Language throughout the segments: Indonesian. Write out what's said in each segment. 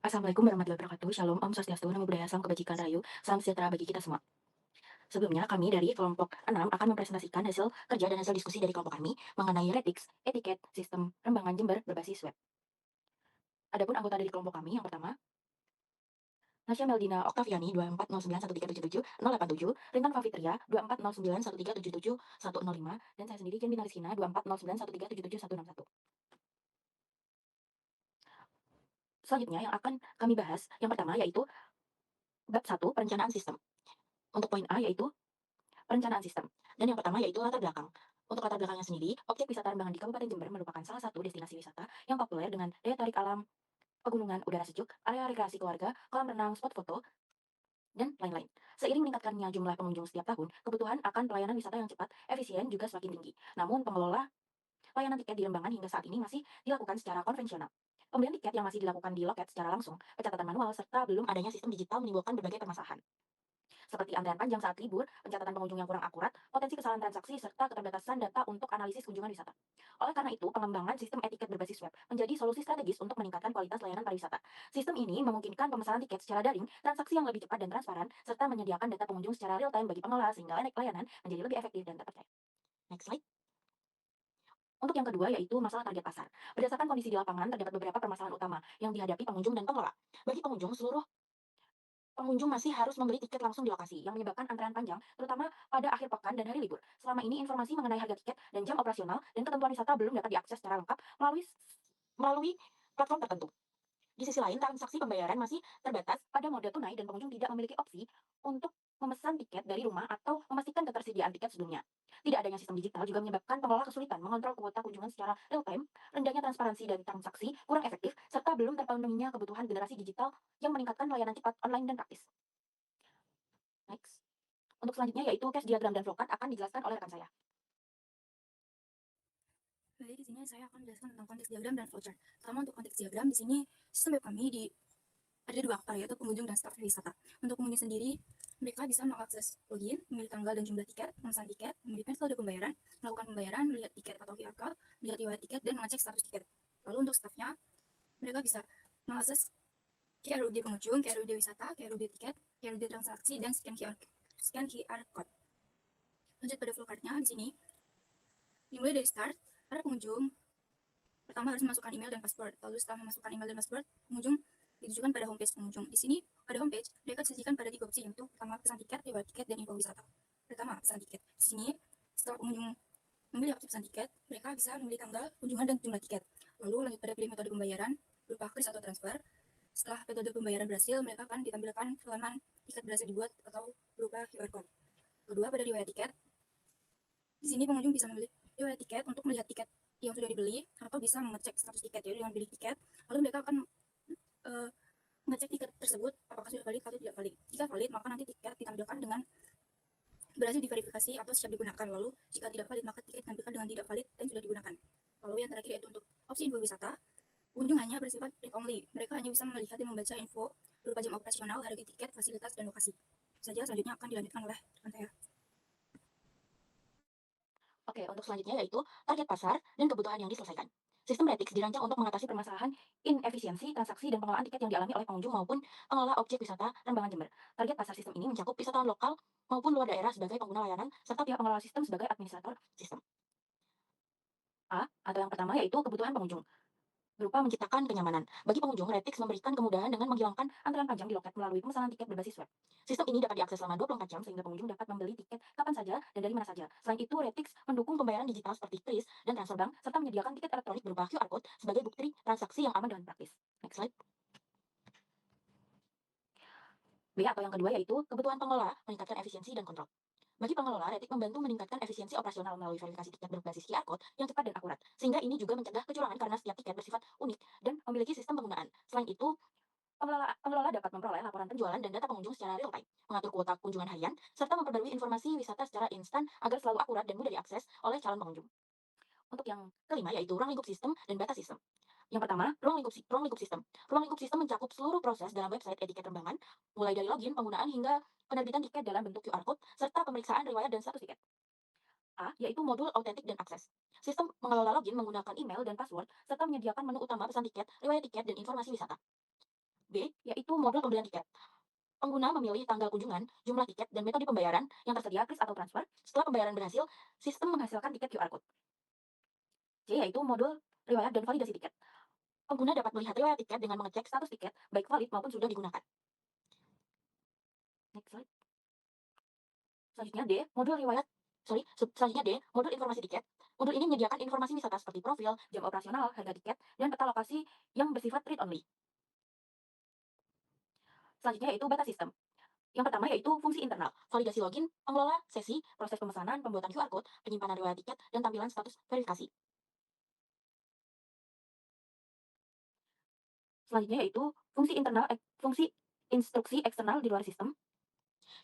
Assalamualaikum warahmatullahi wabarakatuh. Shalom, Om Swastiastu, Namo Buddhaya, Salam Kebajikan Rahayu, salam sejahtera bagi kita semua. Sebelumnya, kami dari kelompok 6 akan mempresentasikan hasil kerja dan hasil diskusi dari kelompok kami mengenai Retiks, etiket, sistem rembangan Jember berbasis web. Adapun anggota dari kelompok kami, yang pertama, Nasya Meldina Oktaviani 24091377 Rintan Favitria 24091377 dan saya sendiri Jen Binariskina 24091377 Selanjutnya yang akan kami bahas, yang pertama yaitu bab 1 perencanaan sistem. Untuk poin A yaitu perencanaan sistem. Dan yang pertama yaitu latar belakang. Untuk latar belakangnya sendiri, objek wisata rembangan di Kabupaten Jember merupakan salah satu destinasi wisata yang populer dengan daya tarik alam, pegunungan, udara sejuk, area rekreasi keluarga, kolam renang, spot foto, dan lain-lain. Seiring meningkatkannya jumlah pengunjung setiap tahun, kebutuhan akan pelayanan wisata yang cepat, efisien juga semakin tinggi. Namun, pengelola layanan tiket di rembangan hingga saat ini masih dilakukan secara konvensional. Pembelian tiket yang masih dilakukan di loket secara langsung, pencatatan manual, serta belum adanya sistem digital menimbulkan berbagai permasalahan seperti antrean panjang saat libur, pencatatan pengunjung yang kurang akurat, potensi kesalahan transaksi, serta keterbatasan data untuk analisis kunjungan wisata. Oleh karena itu, pengembangan sistem etiket berbasis web menjadi solusi strategis untuk meningkatkan kualitas layanan pariwisata. Sistem ini memungkinkan pemesanan tiket secara daring, transaksi yang lebih cepat dan transparan, serta menyediakan data pengunjung secara real-time bagi pengelola sehingga layanan menjadi lebih efektif dan terpercaya. Next slide. Untuk yang kedua yaitu masalah target pasar. Berdasarkan kondisi di lapangan, terdapat beberapa permasalahan utama yang dihadapi pengunjung dan pengelola. Bagi pengunjung, seluruh pengunjung masih harus membeli tiket langsung di lokasi, yang menyebabkan antrean panjang, terutama pada akhir pekan dan hari libur. Selama ini, informasi mengenai harga tiket dan jam operasional dan ketentuan wisata belum dapat diakses secara lengkap melalui platform tertentu. Di sisi lain, transaksi pembayaran masih terbatas pada mode tunai dan pengunjung tidak memiliki opsi untuk memesan tiket dari rumah atau memastikan ketersediaan tiket sebelumnya. Tidak adanya sistem digital juga menyebabkan pengelola kesulitan mengontrol kuota kunjungan secara real-time, rendahnya transparansi dari transaksi, kurang efektif, serta belum terpenuhinya kebutuhan generasi digital yang meningkatkan layanan cepat, online, dan praktis. Next. Untuk selanjutnya yaitu cache diagram dan flowchart akan dijelaskan oleh rekan saya. Baik, di sini saya akan menjelaskan tentang konteks diagram dan flowchart. Pertama, untuk konteks diagram, di sini sistem web kami ada dua aktor, yaitu pengunjung dan staf wisata. Untuk pengunjung sendiri, mereka bisa mengakses login, memilih tanggal dan jumlah tiket, memesan tiket, memilih metode pembayaran, melakukan pembayaran, melihat tiket atau QR code, melihat riwayat tiket, dan mengecek status tiket. Lalu untuk stafnya, mereka bisa mengakses QRUD pengunjung, QRUD wisata, QRUD tiket, QRUD transaksi, dan scan QR code. Lanjut pada flowchartnya, di sini dimulai dari start. Para pengunjung pertama harus memasukkan email dan password. Lalu setelah memasukkan email dan password, pengunjung ditujukan pada homepage pengunjung. Di sini pada homepage mereka disajikan pada 3 opsi, yaitu pertama pesan tiket, riwayat tiket, dan info wisata. Pertama pesan tiket. Di sini setelah pengunjung memilih opsi pesan tiket, mereka bisa memilih tanggal kunjungan dan jumlah tiket. Lalu lanjut pada pilih metode pembayaran berupa kris atau transfer. Setelah metode pembayaran berhasil, mereka akan ditampilkan halaman tiket berhasil dibuat atau berupa QR code. Kedua, pada riwayat tiket. Di sini pengunjung bisa memilih riwayat tiket untuk melihat tiket yang sudah dibeli atau bisa mengecek status tiket, yaitu dengan pilih tiket. Lalu mereka akan mengecek tiket tersebut apakah sudah valid atau tidak valid. Jika valid, maka nanti tiket ditampilkan dengan berhasil diverifikasi atau siap digunakan. Lalu jika tidak valid, maka tiket ditampilkan dengan tidak valid dan sudah digunakan. Lalu yang terakhir yaitu untuk opsi info wisata, pengunjung hanya bersifat read only. Mereka hanya bisa melihat dan membaca info berupa jam operasional, harga tiket, fasilitas, dan lokasi. Saja selanjutnya akan dilanjutkan oleh rekan saya. Oke, untuk selanjutnya yaitu target pasar dan kebutuhan yang diselesaikan. Sistem Retiks dirancang untuk mengatasi permasalahan inefisiensi transaksi dan pengelolaan tiket yang dialami oleh pengunjung maupun pengelola objek wisata Rembangan Jember. Target pasar sistem ini mencakup wisatawan lokal maupun luar daerah sebagai pengguna layanan serta pihak pengelola sistem sebagai administrator sistem. A, atau yang pertama yaitu kebutuhan pengunjung berupa menciptakan kenyamanan. Bagi pengunjung, Retiks memberikan kemudahan dengan menghilangkan antrean panjang di loket melalui pemesanan tiket berbasis web. Sistem ini dapat diakses selama 24 jam sehingga pengunjung dapat membeli tiket kapan saja dan dari mana saja. Selain itu, Retiks mendukung pembayaran digital seperti kris dan transfer bank serta menyediakan tiket elektronik berupa QR code sebagai bukti transaksi yang aman dan praktis. Next slide. B atau yang kedua yaitu kebutuhan pengelola meningkatkan efisiensi dan kontrol. Bagi pengelola, Retik membantu meningkatkan efisiensi operasional melalui verifikasi tiket berbasis QR code yang cepat dan akurat, sehingga ini juga mencegah kecurangan karena setiap tiket bersifat unik dan memiliki sistem penggunaan. Selain itu, pengelola dapat memperoleh laporan penjualan dan data pengunjung secara real time, mengatur kuota kunjungan harian, serta memperbarui informasi wisata secara instan agar selalu akurat dan mudah diakses oleh calon pengunjung. Untuk yang kelima yaitu ruang lingkup sistem dan batas sistem. Yang pertama, ruang lingkup sistem. Ruang lingkup sistem mencakup seluruh proses dalam website etiket rembangan, mulai dari login, penggunaan, hingga penerbitan tiket dalam bentuk QR code, serta pemeriksaan riwayat dan status tiket. A, yaitu modul autentik dan akses. Sistem mengelola login menggunakan email dan password, serta menyediakan menu utama pesan tiket, riwayat tiket, dan informasi wisata. B, yaitu modul pembelian tiket. Pengguna memilih tanggal kunjungan, jumlah tiket, dan metode pembayaran yang tersedia kris atau transfer. Setelah pembayaran berhasil, sistem menghasilkan tiket QR Code. C, yaitu modul riwayat dan validasi tiket. Pengguna dapat melihat riwayat tiket dengan mengecek status tiket, baik valid maupun sudah digunakan. Next slide. Selanjutnya D, selanjutnya D, modul informasi tiket. Modul ini menyediakan informasi wisata seperti profil, jam operasional, harga tiket, dan peta lokasi yang bersifat read only. Selanjutnya yaitu beta sistem. Yang pertama yaitu fungsi internal, validasi login, pengelola sesi, proses pemesanan, pembuatan QR Code, penyimpanan riwayat tiket, dan tampilan status verifikasi. Selanjutnya yaitu fungsi instruksi eksternal di luar sistem.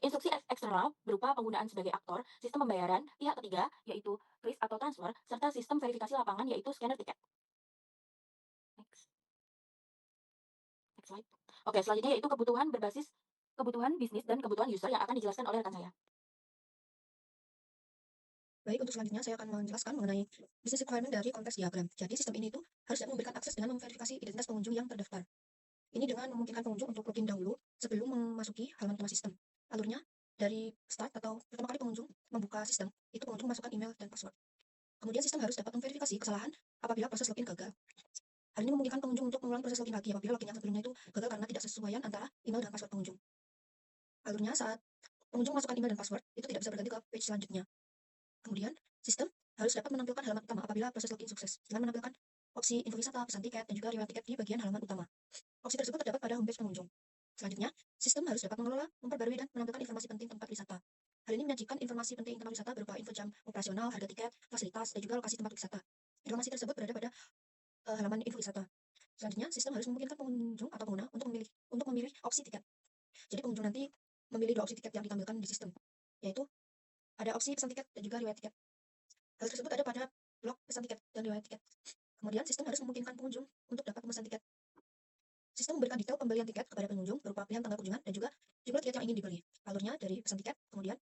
Instruksi eksternal berupa penggunaan sebagai aktor, sistem pembayaran, pihak ketiga, yaitu kris atau transfer, serta sistem verifikasi lapangan, yaitu scanner tiket. Next. Next slide. Oke, selanjutnya yaitu kebutuhan bisnis dan kebutuhan user yang akan dijelaskan oleh rekan saya. Baik, untuk selanjutnya saya akan menjelaskan mengenai business requirement dari konteks diagram. Jadi sistem ini itu harus dapat memberikan akses dengan memverifikasi identitas pengunjung yang terdaftar. Ini dengan memungkinkan pengunjung untuk login dahulu sebelum memasuki halaman utama sistem. Alurnya dari start atau pertama kali pengunjung membuka sistem, itu pengunjung masukkan email dan password. Kemudian sistem harus dapat memverifikasi kesalahan apabila proses login gagal. Hal ini memungkinkan pengunjung untuk mengulangi proses login lagi apabila login yang sebelumnya itu gagal karena tidak sesuaian antara email dan password pengunjung. Alurnya saat pengunjung masukkan email dan password, itu tidak bisa berganti ke page selanjutnya. Kemudian, sistem harus dapat menampilkan halaman utama apabila proses login sukses, dengan menampilkan opsi info wisata, pesan tiket, dan juga riwayat tiket di bagian halaman utama. Opsi tersebut terdapat pada homepage pengunjung. Selanjutnya, sistem harus dapat mengelola, memperbarui, dan menampilkan informasi penting tempat wisata. Hal ini menyajikan informasi penting tempat wisata berupa info jam operasional, harga tiket, fasilitas, dan juga lokasi tempat wisata. Informasi tersebut berada pada halaman info wisata. Selanjutnya, sistem harus memungkinkan pengunjung atau pengguna untuk memilih opsi tiket. Jadi pengunjung nanti memilih dua opsi tiket yang ditampilkan di sistem, yaitu ada opsi pesan tiket dan juga riwayat tiket. Hal tersebut ada pada blok pesan tiket dan riwayat tiket. Kemudian sistem harus memungkinkan pengunjung untuk dapat memesan tiket. Sistem memberikan detail pembelian tiket kepada pengunjung berupa pilihan tanggal kunjungan dan juga jumlah tiket yang ingin dibeli. Alurnya dari pesan tiket, kemudian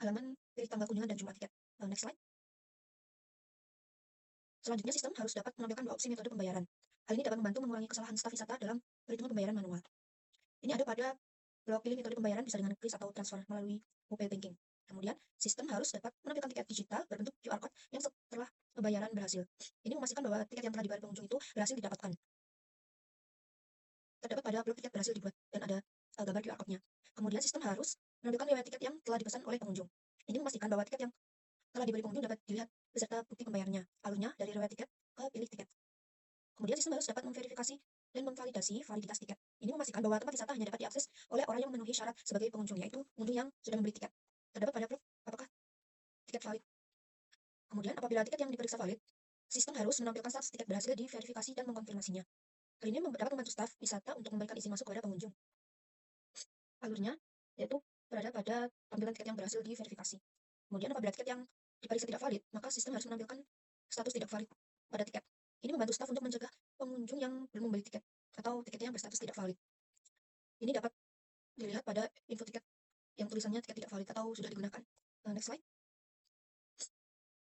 halaman pilih tanggal kunjungan dan jumlah tiket. Next slide. Selanjutnya sistem harus dapat menampilkan dua opsi metode pembayaran. Hal ini dapat membantu mengurangi kesalahan staf wisata dalam perhitungan pembayaran manual. Ini ada pada blok pilih metode pembayaran bisa dengan kris atau transfer melalui mobile banking. Kemudian, sistem harus dapat menampilkan tiket digital berbentuk QR Code yang setelah pembayaran berhasil. Ini memastikan bahwa tiket yang telah dibayar pengunjung itu berhasil didapatkan. Terdapat pada blok tiket berhasil dibuat dan ada gambar QR Code-nya. Kemudian, sistem harus menampilkan riwayat tiket yang telah dipesan oleh pengunjung. Ini memastikan bahwa tiket yang telah dibeli pengunjung dapat dilihat beserta bukti pembayarannya. Alurnya dari riwayat tiket ke pilih tiket. Kemudian, sistem harus dapat memverifikasi dan memvalidasi validitas tiket. Ini memastikan bahwa tempat wisata hanya dapat diakses oleh orang yang memenuhi syarat sebagai pengunjung, yaitu pengunjung yang sudah membeli tiket. Terdapat pada blok apakah tiket valid. Kemudian, apabila tiket yang diperiksa valid, sistem harus menampilkan status tiket berhasil diverifikasi dan mengkonfirmasinya. Hal ini dapat membantu staf wisata untuk memberikan izin masuk kepada pengunjung. Alurnya yaitu berada pada tampilan tiket yang berhasil diverifikasi. Kemudian, apabila tiket yang diperiksa tidak valid, maka sistem harus menampilkan status tidak valid pada tiket. Ini membantu staf untuk mencegah pengunjung yang belum membeli tiket atau tiketnya yang berstatus tidak valid. Ini dapat dilihat pada info tiket yang tulisannya tiket tidak valid atau sudah digunakan. Next slide.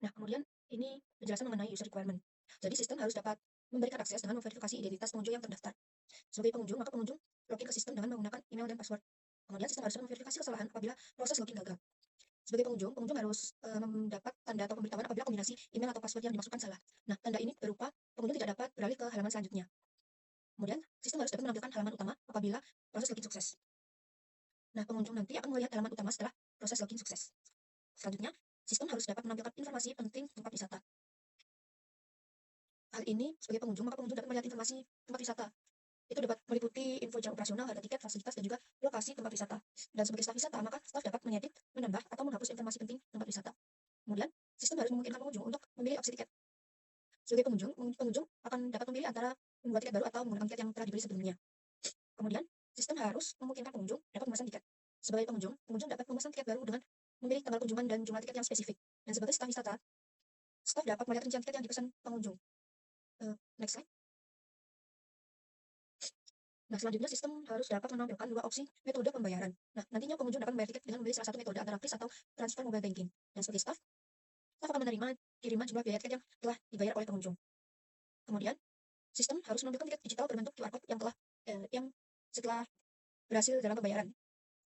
Nah, kemudian ini penjelasan mengenai user requirement. Jadi sistem harus dapat memberikan akses dengan memverifikasi identitas pengunjung yang terdaftar. Sebagai pengunjung, maka pengunjung login ke sistem dengan menggunakan email dan password. Kemudian sistem harus memverifikasi kesalahan apabila proses login gagal. Sebagai pengunjung harus mendapat tanda atau pemberitahuan apabila kombinasi email atau password yang dimasukkan salah. Nah, tanda ini berupa pengunjung tidak dapat beralih ke halaman selanjutnya. Kemudian, sistem harus dapat menampilkan halaman utama apabila proses login sukses. Nah, pengunjung nanti akan melihat halaman utama setelah proses login sukses. Selanjutnya, sistem harus dapat menampilkan informasi penting tempat wisata. Hal ini, sebagai pengunjung, maka pengunjung dapat melihat informasi tempat wisata. Itu dapat meliputi info jam operasional, harga tiket, fasilitas, dan juga lokasi tempat wisata. Dan sebagai staf wisata, maka staf dapat mengedit, menambah, atau menghapus informasi penting tempat wisata. Kemudian, sistem harus memungkinkan pengunjung untuk memilih opsi tiket. Sebagai pengunjung akan dapat memilih antara membuat tiket baru atau menggunakan tiket yang telah dibeli sebelumnya. Kemudian, sistem harus memungkinkan pengunjung dapat memesan tiket. Sebagai pengunjung dapat memesan tiket baru dengan memilih tanggal kunjungan dan jumlah tiket yang spesifik. Dan sebagai staf wisata, staf dapat melihat rincian tiket yang dipesan pengunjung. Next slide. Nah, selanjutnya sistem harus dapat menampilkan dua opsi metode pembayaran. Nah, nantinya pengunjung dapat membayar tiket dengan memilih salah satu metode antara kris atau transfer mobile banking. Dan sebagai staf akan menerima kiriman jumlah biaya tiket yang telah dibayar oleh pengunjung. Kemudian, sistem harus menampilkan tiket digital berbentuk QR Code yang setelah berhasil dalam pembayaran.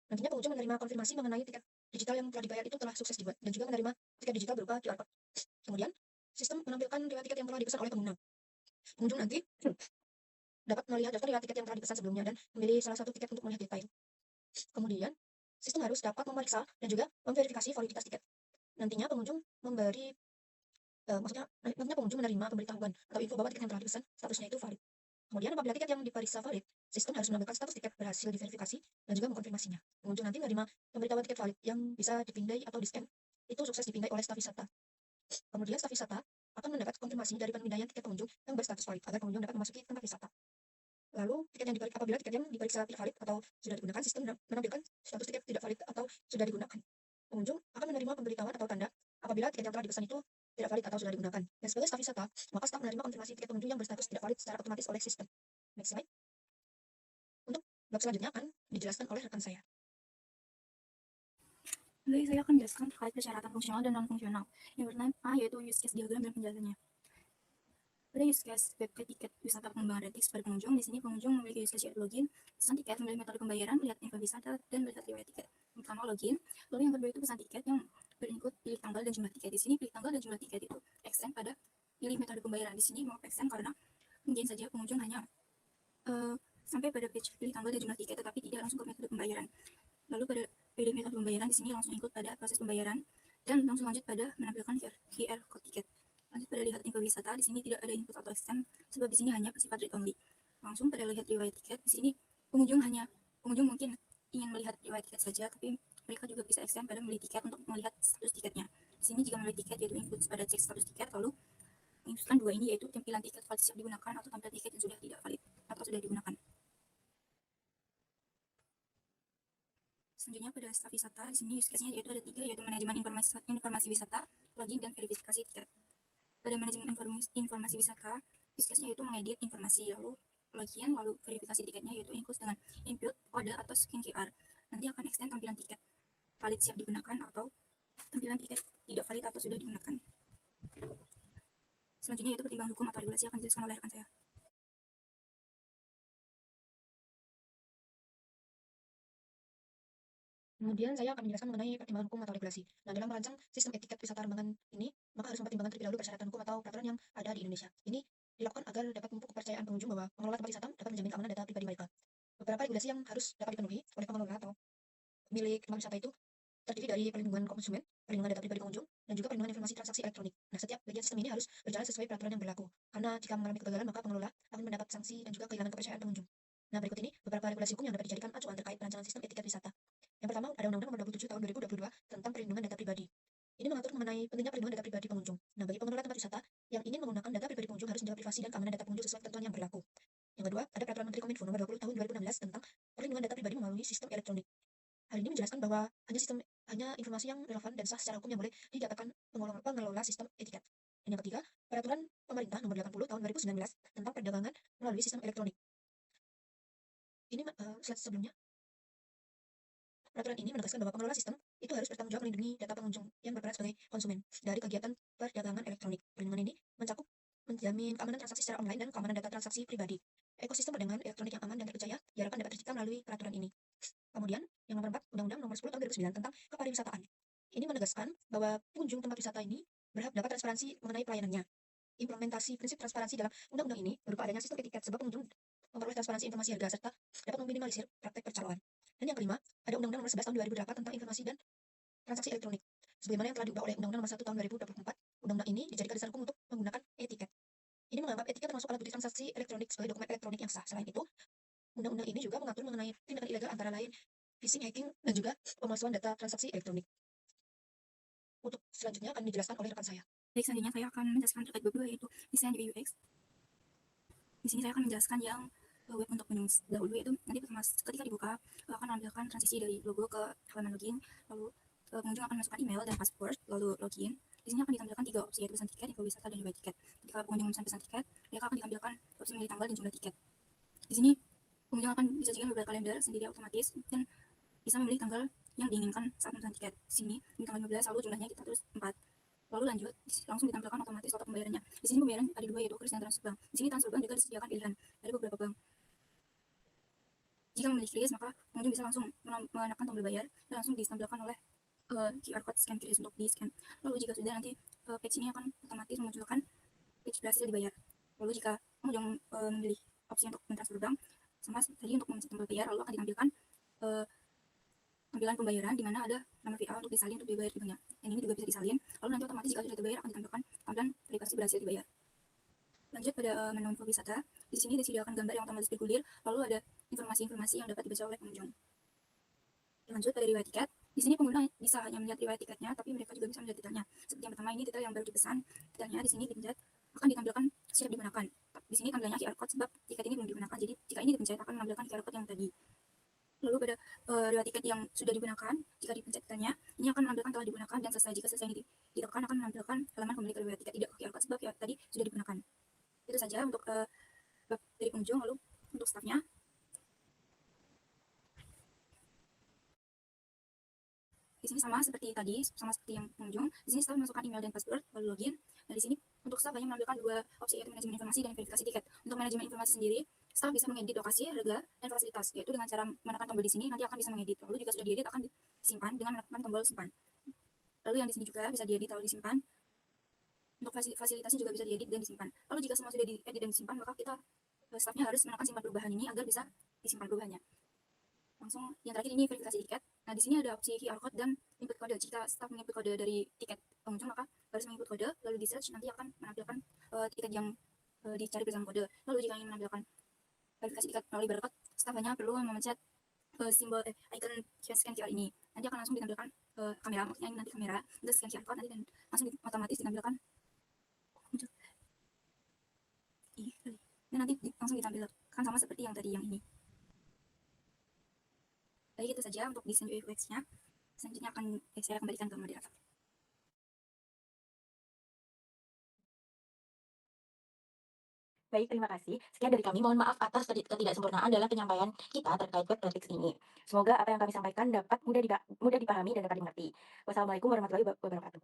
Nantinya pengunjung menerima konfirmasi mengenai tiket digital yang telah dibayar itu telah sukses dibuat dan juga menerima tiket digital berupa QR code. Kemudian, sistem menampilkan riwayat tiket yang telah dipesan oleh pengguna. Pengunjung nanti dapat melihat daftar riwayat tiket yang telah dipesan sebelumnya dan memilih salah satu tiket untuk melihat detail. Kemudian, sistem harus dapat memeriksa dan juga memverifikasi validitas tiket. Nantinya pengunjung nantinya pengunjung menerima pemberitahuan atau info bahwa tiket yang telah dipesan statusnya itu valid. Kemudian apabila tiket yang diperiksa valid, sistem harus menampilkan status tiket berhasil diverifikasi dan juga mengkonfirmasinya. Pengunjung nanti menerima pemberitahuan tiket valid yang bisa dipindai atau di-scan. Itu sukses dipindai oleh staf wisata. Kemudian staf wisata akan mendapat konfirmasi dari pemindaian tiket pengunjung yang berstatus valid agar pengunjung dapat memasuki tempat wisata. Lalu, apabila tiket yang diperiksa tidak valid atau sudah digunakan, sistem menampilkan status tiket tidak valid atau sudah digunakan. Pengunjung akan menerima pemberitahuan atau tanda apabila tiket yang telah dipesan itu tidak valid atau sudah digunakan. Dan sebagai staf wisata, maka staf menerima konfirmasi tiket pengunjung yang berstatus tidak valid secara otomatis oleh sistem. Next slide. Untuk bab selanjutnya akan dijelaskan oleh rekan saya. Jadi saya akan menjelaskan terkait persyaratan fungsional dan non-fungsional. Yang pertama yaitu use case diagram dan penjelasannya. Pada use case website tiket wisata pengembangan ratings pada pengunjung, di sini pengunjung memiliki use case yaitu login, pesan tiket, memilih metode pembayaran, melihat info wisata, dan melihat riwayat tiket. Yang pertama login, lalu yang kedua itu pesan tiket yang berinput pilih tanggal dan jumlah tiket. Di sini pilih tanggal dan jumlah tiket itu extend pada pilih metode pembayaran. Di sini mau extend karena mungkin saja pengunjung hanya sampai pada page pilih tanggal dan jumlah tiket, tetapi tidak langsung ke metode pembayaran. Lalu pada pilih metode pembayaran, di sini langsung ikut pada proses pembayaran dan langsung lanjut pada menampilkan QR code tiket. Lanjut pada lihat info wisata, di sini tidak ada input atau extend sebab di sini hanya bersifat read only. Langsung pada lihat riwayat tiket, di sini pengunjung mungkin ingin melihat riwayat tiket saja, tapi mereka juga bisa extend pada membeli tiket untuk melihat status tiketnya. Di sini jika membeli tiket yaitu input pada cek status tiket, lalu menginputkan dua ini yaitu tampilan tiket valid siap digunakan atau tampilan tiket yang sudah tidak valid atau sudah digunakan. Selanjutnya pada staf wisata, di sini use case-nya yaitu ada 3, yaitu manajemen informasi wisata, login, dan verifikasi tiket. Pada manajemen informasi wisata, use case-nya yaitu mengedit informasi, lalu login, lalu verifikasi tiketnya yaitu input dengan input kode atau scan QR. Nanti akan extend tampilan tiket valid siap digunakan atau tampilan tiket tidak valid atau sudah digunakan. Selanjutnya yaitu pertimbangan hukum atau regulasi akan dijelaskan oleh rekan saya. Kemudian saya akan menjelaskan mengenai pertimbangan hukum atau regulasi. Nah, dalam merancang sistem etiket wisata rombongan ini, maka harus mempertimbangkan terlebih dahulu persyaratan hukum atau peraturan yang ada di Indonesia. Ini dilakukan agar dapat memupuk kepercayaan pengunjung bahwa pengelola tempat wisata dapat menjamin keamanan data pribadi mereka. Beberapa regulasi yang harus dapat dipenuhi oleh pengelola atau pemilik tempat wisata itu terdiri dari perlindungan konsumen, perlindungan data pribadi pengunjung, dan juga perlindungan informasi transaksi elektronik. Nah, setiap bagian sistem ini harus berjalan sesuai peraturan yang berlaku. Karena jika mengalami kegagalan, maka pengelola akan mendapat sanksi dan juga kehilangan kepercayaan pengunjung. Nah, berikut ini beberapa regulasi hukum yang dapat dijadikan acuan terkait perancangan sistem etiket wisata. Yang pertama, ada Undang-Undang Nomor 27 Tahun 2022 tentang perlindungan data pribadi. Ini mengatur mengenai pentingnya perlindungan data pribadi pengunjung. Nah, bagi pengelola tempat wisata yang ingin menggunakan data pribadi pengunjung harus menjaga privasi dan keamanan data pengunjung sesuai ketentuan yang berlaku. Yang kedua, ada Peraturan Menteri Kominfo Nomor 20 Tahun 2016 tentang perlindungan data pribadi melalui sistem elektronik. Hal ini menjelaskan bahwa hanya informasi yang relevan dan sah secara hukum yang boleh didapatkan pengelola sistem etiket. Dan yang ketiga, Peraturan Pemerintah Nomor 80 Tahun 2019 tentang perdagangan melalui sistem elektronik. Ini slide sebelumnya. Peraturan ini menegaskan bahwa pengelola sistem itu harus bertanggung jawab melindungi data pengunjung yang berperan sebagai konsumen dari kegiatan perdagangan elektronik. Perlindungan ini mencakup menjamin keamanan transaksi secara online dan keamanan data transaksi pribadi. Ekosistem perdagangan elektronik yang aman dan terpercaya diharapkan dapat tercipta melalui peraturan ini. Kemudian, yang nomor 4, Undang-Undang Nomor 10 Tahun 2009 tentang Kepariwisataan. Ini menegaskan bahwa pengunjung tempat wisata ini berhak dapat transparansi mengenai pelayanannya. Implementasi prinsip transparansi dalam undang-undang ini berupa adanya sistem etiket sebab pengunjung memperoleh transparansi informasi harga serta dapat meminimalisir praktek percaloan. Dan yang kelima, ada Undang-Undang Nomor 11 Tahun 2008 tentang Informasi dan Transaksi Elektronik. Sebagaimana yang telah diubah oleh Undang-Undang Nomor 1 Tahun 2024, Undang-Undang ini dijadikan dasar hukum untuk menggunakan etiket. Ini menganggap etiket termasuk alat bukti transaksi elektronik sebagai dokumen elektronik yang sah. Selain itu, Undang-Undang ini juga mengatur mengenai tindakan ilegal antara lain phishing, hacking, dan juga pemalsuan data transaksi elektronik. Untuk selanjutnya akan dijelaskan oleh rekan saya. Baik, selanjutnya saya akan menjelaskan terkait bab 2 yaitu desain UI UX. Di sini saya akan menjelaskan yang web untuk menu dahulu, yaitu nanti ketika dibuka akan menampilkan transisi dari logo ke halaman login, lalu pengunjung akan masukkan email dan password, lalu login. Di sini akan ditampilkan 3 opsi, yaitu pesan tiket, info wisata, dan riwayat tiket. Ketika pengunjung memesan pesan tiket, mereka akan ditampilkan opsi memilih tanggal dan jumlah tiket. Di sini pengunjung akan disajikan beberapa kalender sendiri otomatis dan bisa memilih tanggal yang diinginkan saat memesan tiket. Di sini di tanggal 15, lalu jumlahnya kita tulis 4. Lalu lanjut, langsung ditampilkan otomatis total pembayarannya. Di sini pembayaran ada 2, yaitu kris dan transfer bank. Di sini transfer bank juga disediakan pilihan dari beberapa bank. Jika memilih kris, maka pengunjung bisa langsung menekan tombol bayar dan langsung ditampilkan oleh QR code scan kris untuk di-scan. Lalu jika sudah, nanti page ini akan otomatis memunculkan page berhasil dibayar. Lalu jika pengunjung memilih opsi untuk mentransfer bank, sama tadi untuk memencet tombol bayar, lalu akan ditampilkan tampilan pembayaran di mana ada nama VA untuk disalin untuk dibayar di banknya. Dan ini juga bisa disalin. Lalu nanti otomatis jika sudah dibayar akan ditampilkan tampilan verifikasi berhasil dibayar. Lanjut pada menu info wisata. Di sini disediakan gambar yang otomatis bergulir, lalu ada informasi-informasi yang dapat dibaca oleh pengunjung. Lanjut pada riwayat tiket. Di sini pengguna bisa hanya melihat riwayat tiketnya, tapi mereka juga bisa melihat detailnya. Seperti yang pertama, ini detail yang baru dipesan. Detailnya di sini dipencet akan ditampilkan siap digunakan. Di sini tampilannya QR code sebab tiket ini belum digunakan. Jadi jika ini dipencet akan menampilkan QR code yang tadi. Lalu pada riwayat tiket yang sudah digunakan, jika dipencet detailnya, ini akan menampilkan telah digunakan dan selesai. Jika selesai ini ditekan akan menampilkan halaman kembali ke riwayat tiket, tidak QR code sebab tadi sudah digunakan. Itu saja untuk bab dari pengunjung. Lalu untuk stafnya, di sini sama seperti tadi, sama seperti yang pengunjung. Di sini staf memasukkan email dan password lalu login. Nah, di sini untuk staf hanya menampilkan dua opsi, yaitu manajemen informasi dan verifikasi tiket. Untuk manajemen informasi sendiri, staf bisa mengedit lokasi, harga, dan fasilitas, yaitu dengan cara menekan tombol di sini nanti akan bisa mengedit. Lalu jika sudah diedit akan disimpan dengan menekan tombol simpan. Lalu yang di sini juga bisa diedit lalu disimpan. Untuk fasilitasnya juga bisa diedit dan disimpan. Lalu jika semua sudah diedit dan disimpan, maka kita stafnya harus menekan simpan perubahan ini agar bisa disimpan perubahannya. Langsung yang terakhir ini verifikasi tiket. Nah, di sini ada opsi QR code dan input kode. Jika staf menginput kode dari tiket pengunjung, maka harus menginput kode lalu di search, nanti akan menampilkan tiket yang dicari berdasarkan kode. Lalu jika ingin menampilkan verifikasi tiket melalui barcode, staf hanya perlu memencet simbol icon scan QR ini. Nanti akan langsung ditampilkan kamera, maksudnya ini nanti kamera untuk scan QR code nanti dan langsung otomatis ditampilkan. Dan nanti langsung ditampilkan sama seperti yang tadi yang ini. Baik, itu saja untuk desain UI UX-nya. Selanjutnya akan saya kembalikan ke moderator. Baik, terima kasih. Sekian dari kami. Mohon maaf atas ketidaksempurnaan dalam penyampaian kita terkait web Netflix ini. Semoga apa yang kami sampaikan dapat mudah dipahami dan dapat dimengerti. Wassalamualaikum warahmatullahi wabarakatuh.